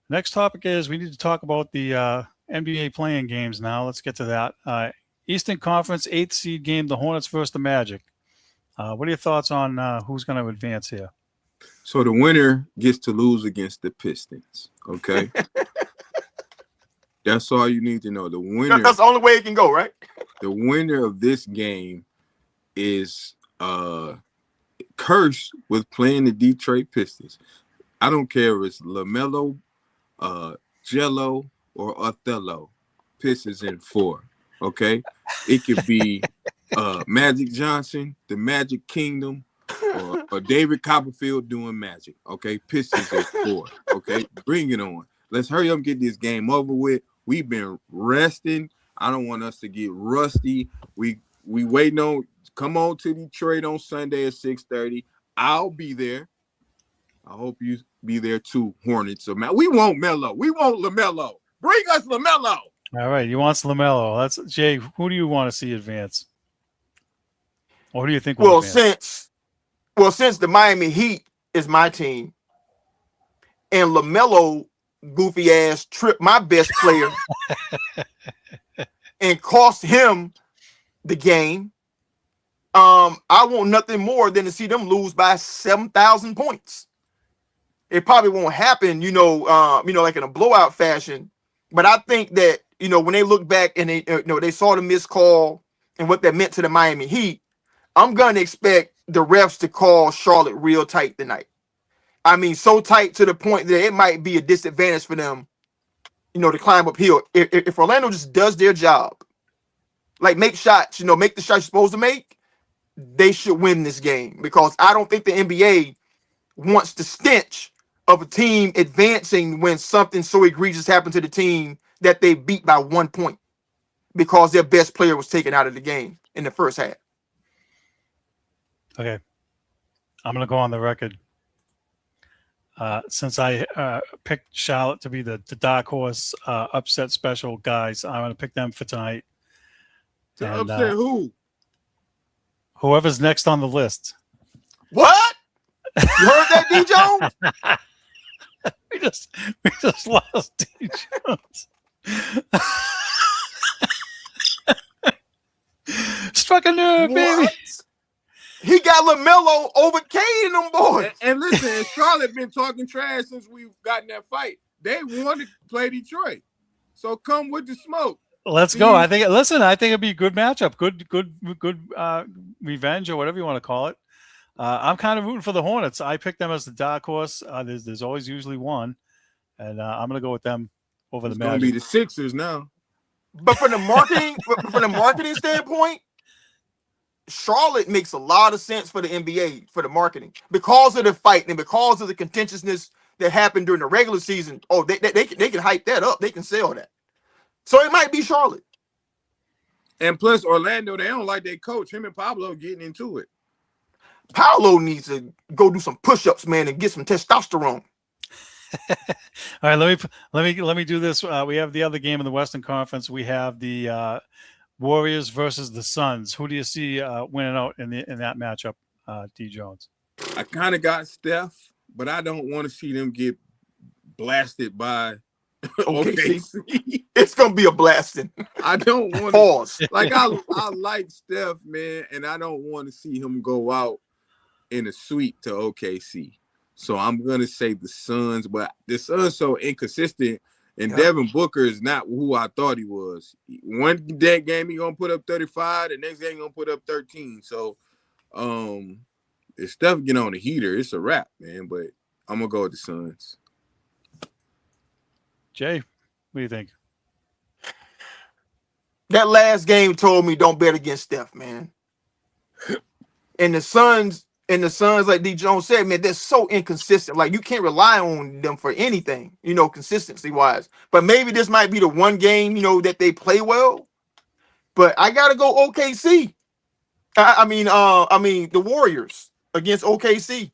Next topic is we need to talk about the NBA playing games now. Let's get to that. Eastern Conference 8th seed game, the Hornets versus the Magic. What are your thoughts on who's going to advance here? So the winner gets to lose against the Pistons. Okay. That's all you need to know. The winner. That's the only way it can go, right? The winner of this game is cursed with playing the Detroit Pistons. I don't care if it's LaMelo, Jello, or Othello. Pistons in 4. Okay, it could be Magic Johnson, the Magic Kingdom, or David Copperfield doing magic. Okay, Pistons at 4. Okay, bring it on. Let's hurry up and get this game over with. We've been resting. I don't want us to get rusty. We waiting on. Come on to Detroit on Sunday at 6:30. I'll be there. I hope you be there too, Hornets. So we want Melo. We want LaMelo. Bring us LaMelo. All right, you want LaMelo. That's Jay. Who do you want to see advance? Or who do you think will advance? Since the Miami Heat is my team, and LaMelo goofy ass tripped my best player and cost him the game. I want nothing more than to see them lose by 7,000 points. It probably won't happen, like in a blowout fashion. But I think that, when they look back and they saw the missed call and what that meant to the Miami Heat, I'm gonna expect the refs to call Charlotte real tight tonight. I mean, so tight to the point that it might be a disadvantage for them, to climb uphill. If Orlando just does their job, like make shots, make the shots you're supposed to make, they should win this game, because I don't think the NBA wants the stench of a team advancing when something so egregious happened to the team that they beat by 1 point because their best player was taken out of the game in the first half. Okay. I'm going to go on the record. Since I picked Charlotte to be the dark horse upset special guys, I'm going to pick them for tonight. To upset who? Whoever's next on the list. What? You heard that, D. Jones? we just lost D. Jones. Struck a nerve, baby. He got LaMelo over Cade and them boys. And listen, Charlotte been talking trash since we've gotten that fight. They want to play Detroit, so come with the smoke. Let's go. I think it'd be a good matchup. Good revenge or whatever you want to call it. I'm kind of rooting for the Hornets. I picked them as the dark horse. There's always usually one, and I'm going to go with them over the Magic. It's going to be the Sixers now. But from the marketing standpoint, Charlotte makes a lot of sense for the NBA for the marketing because of the fight and because of the contentiousness that happened during the regular season. Oh, they can hype that up. They can sell that. So it might be Charlotte. And plus Orlando, they don't like their coach. Him and Pablo getting into it. Paolo needs to go do some push-ups, man, and get some testosterone. All right, let me do this. We have the other game in the Western Conference. We have the Warriors versus the Suns. Who do you see winning out in that matchup, D. Jones? I kind of got Steph, but I don't want to see them get blasted by OKC. It's gonna be a blasting. I don't want pause. Like I like Steph, man, and I don't want to see him go out in a sweep to OKC. So I'm gonna say the Suns, but the Suns so inconsistent, and Devin Booker is not who I thought he was. One that game he gonna put up 35, the next game he gonna put up 13. So if Steph get on the heater, it's a wrap, man. But I'm gonna go with the Suns. Jay, what do you think? That last game told me don't bet against Steph, man. And the Suns, like D. Jones said, man, they're so inconsistent. Like you can't rely on them for anything, consistency wise. But maybe this might be the one game, that they play well. But I gotta go OKC. I mean the Warriors against OKC.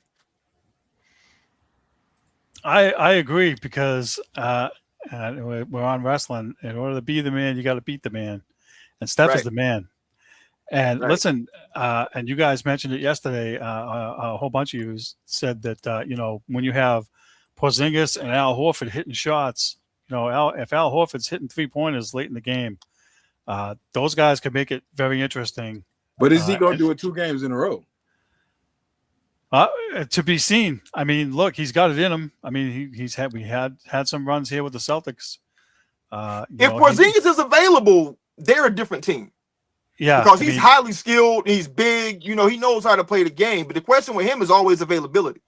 I agree because we're on wrestling. In order to be the man, you got to beat the man, and Steph is the man. And listen, and you guys mentioned it yesterday. A whole bunch of you said that when you have Porzingis and Al Horford hitting shots, if Al Horford's hitting 3-pointers late in the game, those guys could make it very interesting. But is he going to do it 2 games in a row? To be seen. I mean, look, he's got it in him. I mean, we had some runs here with the Celtics. If Porzingis is available, they're a different team. Yeah, because he's highly skilled, he's big, he knows how to play the game. But the question with him is always availability.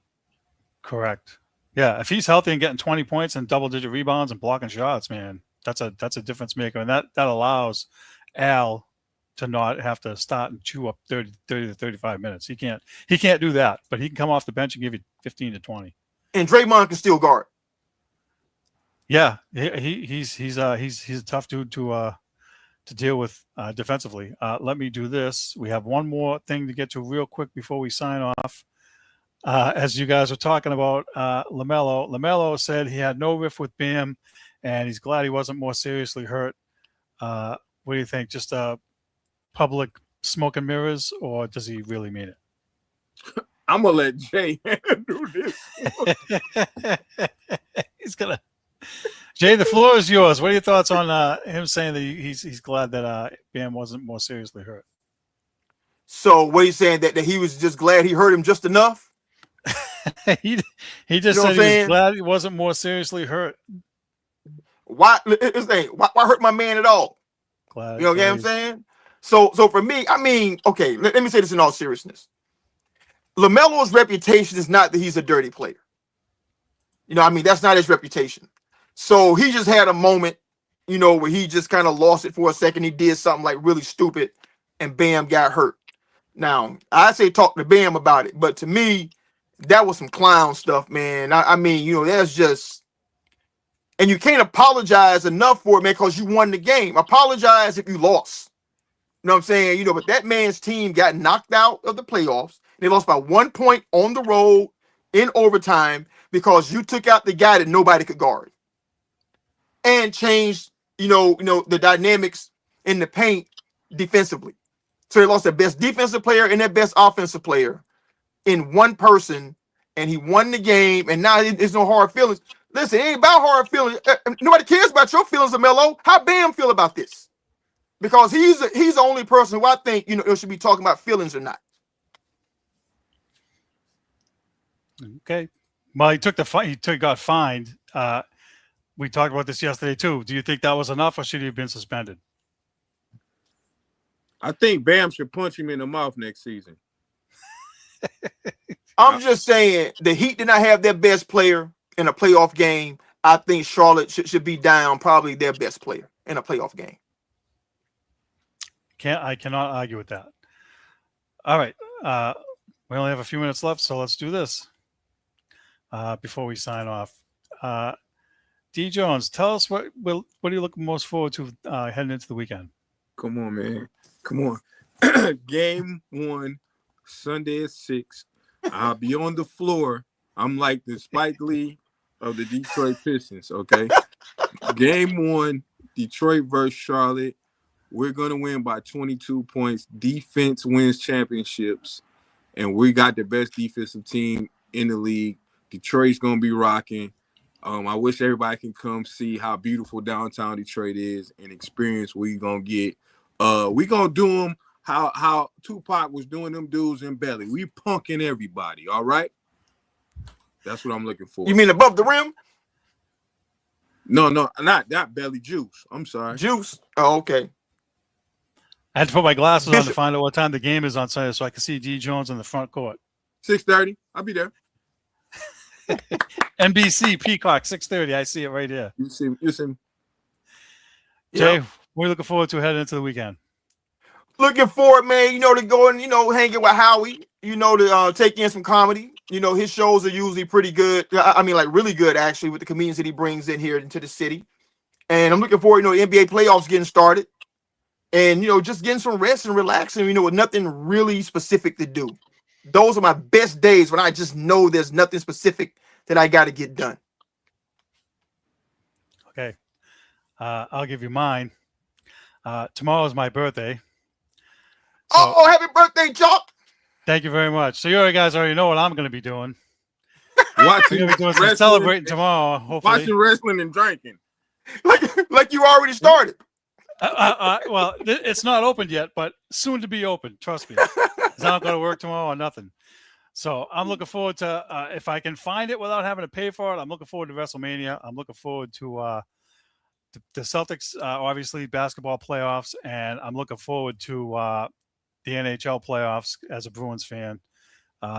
Correct. Yeah, if he's healthy and getting 20 points and double-digit rebounds and blocking shots, man, that's a difference maker, and that allows Al to not have to start and chew up 30 to 35 minutes. He can't do that, but he can come off the bench and give you 15 to 20. And Draymond can still guard. Yeah, he's a tough dude to deal with defensively. Let me do this. We have one more thing to get to real quick before we sign off. As you guys were talking about LaMelo. LaMelo said he had no riff with Bam, and he's glad he wasn't more seriously hurt. What do you think? Just public smoke and mirrors, or does he really mean it? I'm going to let Jay handle this. He's going to. Jay, the floor is yours. What are your thoughts on him saying that he's glad that Bam wasn't more seriously hurt? So what he's saying that he was just glad he hurt him just enough. he You just know what said I'm he was saying? glad he wasn't more seriously hurt. Why? His thing. Why hurt my man at all? Glad, You know what I'm saying? So for me, I mean, okay, let me say this in all seriousness. LaMelo's reputation is not that he's a dirty player. You know, I mean, that's not his reputation. So he just had a moment, you know, where he just kind of lost it for a second. He did something like really stupid, and Bam got hurt. Now, I say talk to Bam about it, but to me, that was some clown stuff, man. I mean, you know, that's just, and you can't apologize enough for it, man, because you won the game. Apologize if you lost. You know what I'm saying? You know, but that man's team got knocked out of the playoffs. They lost by 1 point on the road in overtime because you took out the guy that nobody could guard and changed, the dynamics in the paint defensively. So they lost their best defensive player and their best offensive player in one person, and he won the game. And now it's no hard feelings. Listen, it ain't about hard feelings. Nobody cares about your feelings, Melo. How Bam feel about this? Because he's the only person who I think should be talking about feelings or not. Okay. Well, he got fined. We talked about this yesterday too. Do you think that was enough, or should he have been suspended? I think Bam should punch him in the mouth next season. I'm just saying the Heat did not have their best player in a playoff game. I think Charlotte should be down probably their best player in a playoff game. I cannot argue with that. All right. We only have a few minutes left, so let's do this before we sign off. D. Jones, tell us what are you looking most forward to heading into the weekend? Come on, man. Come on. Game 1, Sunday at 6. I'll be on the floor. I'm like the Spike Lee of the Detroit Pistons, okay? Game 1, Detroit versus Charlotte. We're going to win by 22 points. Defense wins championships, and we got the best defensive team in the league. Detroit's going to be rocking. I wish everybody can come see how beautiful downtown Detroit is and experience what we're going to get. We're going to do them how Tupac was doing them dudes in Belly. We punking everybody, all right? That's what I'm looking for. You mean above the rim? No, not Belly, Juice. I'm sorry. Juice. Oh, okay. I had to put my glasses on to find out what time the game is on Sunday so I can see D. Jones in the front court. 6:30. I'll be there. NBC, Peacock, 6:30. I see it right here. You see me. Jay, what are you looking forward to heading into the weekend? Looking forward, man, to go and, hanging with Howie, to take in some comedy. His shows are usually pretty good. I mean, like really good, actually, with the comedians that he brings in here into the city. And I'm looking forward, NBA playoffs getting started. And, just getting some rest and relaxing, with nothing really specific to do. Those are my best days when I just know there's nothing specific that I got to get done. Okay. I'll give you mine. Tomorrow's my birthday. So, happy birthday, Jock. Thank you very much. So you guys already know what I'm going to be doing. Watching, celebrating tomorrow, hopefully. Watching wrestling and drinking. Like you already started. Well, it's not opened yet, but soon to be open. Trust me. It's not going to work tomorrow or nothing. So I'm looking forward to, if I can find it without having to pay for it, I'm looking forward to WrestleMania. I'm looking forward to the Celtics, obviously, basketball playoffs, and I'm looking forward to the NHL playoffs as a Bruins fan.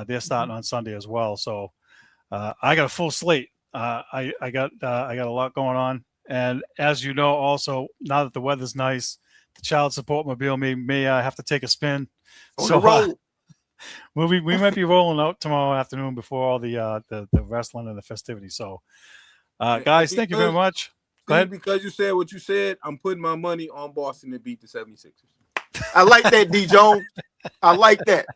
They're starting on Sunday as well. So I got a full slate. I got a lot going on. And as you know, also, now that the weather's nice, the child support mobile may have to take a spin. So we might be rolling out tomorrow afternoon before all the wrestling and the festivities. So, guys, thank you very much. Go ahead. Because you said what you said, I'm putting my money on Boston to beat the 76ers. I like that, D. Jones. I like that.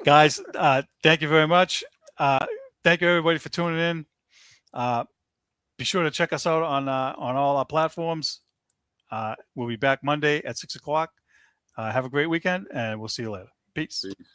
Guys, thank you very much. Thank you, everybody, for tuning in. Be sure to check us out on all our platforms. We'll be back Monday at 6 o'clock. Have a great weekend, and we'll see you later. Peace. Peace.